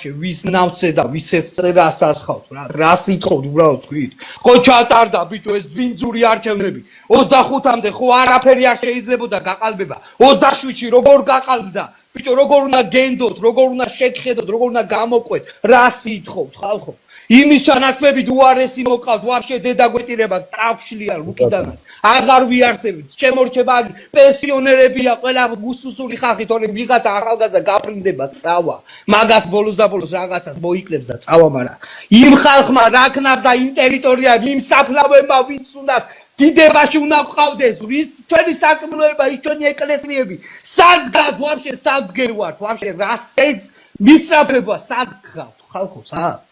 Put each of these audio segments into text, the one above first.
ვაფშე ვის ნავცე და ვის რას ასხავთ რა სიტყობთ უბრალოდ თქვით ხო ჩატარდა ბიჭო ეს ბინძური არჩევნები 25-მდე ხო არაფერი არ შეიძლებოდა გაყალბება 27-ში როგორ გაყალბდა ბიჭო როგორ უნდა გენდოთ როგორ უნდა შეგხედოთ როგორ უნდა გამოყვეთ რა სიტყობთ ხალხო იმის ჩანაცვლებით უარესი მოკავთ ვაფშე დედაგვეტირება წავშლია უკიდანაც აღარ ვიარსებთ შემორჩება პენსიონერებია ყველა გუსუსული ხალხი თორე ვიღაცა ახალგაზრდა გაფრინდება წავა მაგას ბოლოს და ბოლოს რაღაცას მოიკლებს და წავა მაგრამ იმ ხალხმა რა ქნას და იმ ტერიტორიაზე იმ საფლავებმა ვინც უნდა დიდებაში უნდა გყავდეს ვის ჩვენი საწმუნოება ის ჩვენი ეკლესიები სად გას ვაფშე სად გერვართ ვაფშე რასეც მისწრაფება სად გყავთ ხალხო სად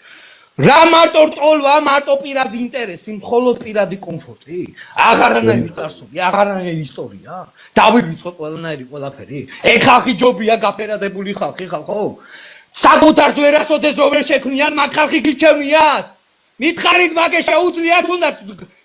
რა მარტო რტოლვა მარტო პირადი ინტერესი მხოლოდ პირადი კომფორტი აღარანაირი წარსული აღარანაირი ისტორია დავივიწყოთ ყველანაირი ყველაფერი ეგ ხალხი ჯობია გაფერადებული ხალხი ხალხო საკუთარს ვერასოდეს ვერ შექმნიან მაგ ხალხი გიჩვენიათ მითხარით მაგე შეუძლიათ თუნდაც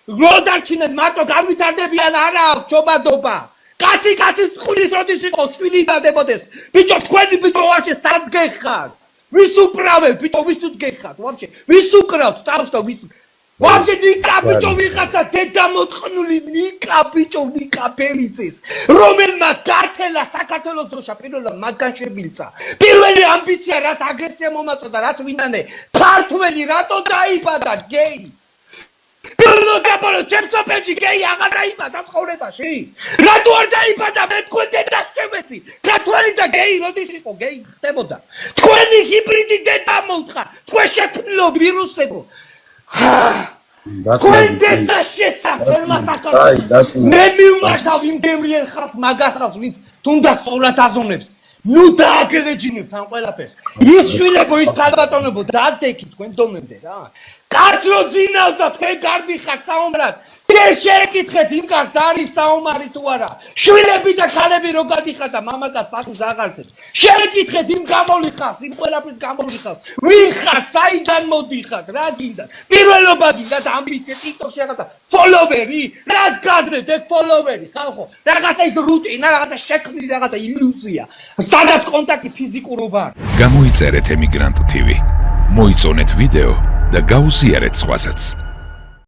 რო დარჩინეთ მარტო განვითარდებიან არა ჩობადობა კაცი კაცის ტყუილით როდის იყოს შვილი დადებოდეს ბიჭო თქვენი ბიჭო ვაფშე სად გეხარ ვის უправებ ბიჭო ვის უდგეხარ ვაფშე ვის უკრავთ თავსა ვის ვაფშე ნიკა ბიჭო ვიღაცა დედა მოწყნული ნიკა ბიჭო ნიკა ბელიძის რომელმაც გართელა საქართველოს დროშა პირველად მაგან შემილწა პირველი ამბიცია რაც აგრესია მომაწოდა რაც ვინანე ქართველი რატო დაიბადა გეი პირველად ჩემსოფელში გეი აღარ დაიბადა ცხოვრებაში რატო არ დაიბადა მე თქვენ დედა შემეცი ქართველი და გეი როდის იყო გეი ხდებოდა თქვენი ჰიბრიდი დედა მოუთხარ თქვენ შექმნილო ვირუსებო თქვენ დედა შეცა ფერმა საქართველოს მე მივმართავ იმ გემრიელ ხალხს მაგარ ხალხს ვინც თუნდაც სწორად აზონებს ნუ დააგელეჯინებთ ამ ყველაფერს ის შვილებო ის ქალბატონებო დადექი თქვენ დონემდე რა კაც რო ძინავს და თქვენ გარბი ხართ საომრად ჯერ შეეკითხეთ იმ კაცს არის საომარი თუ არა შვილები და ქალები რო გადიხართ და მამაკაც პასუხს აღარცეთ შეეკითხეთ იმ გამოლიხავს იმ ყველაფრის გამოლიხავს ვინ ხართ საიდან მოდიხართ რა გინდა პირველობა გინდა ამბიცია TikTok-ში რაღაცა ფოლოვერი რას გაძრეთ ეგ ფოლოვერი ხალხო რაღაცა ის რუტინა რაღაცა შექმნილი რაღაცა ილუზია სადაც კონტაქტი ფიზიკურობა გამოიწერეთ ემიგრანტ TV მოიწონეთ ვიდეო და გაუზიარეთ სხვასაც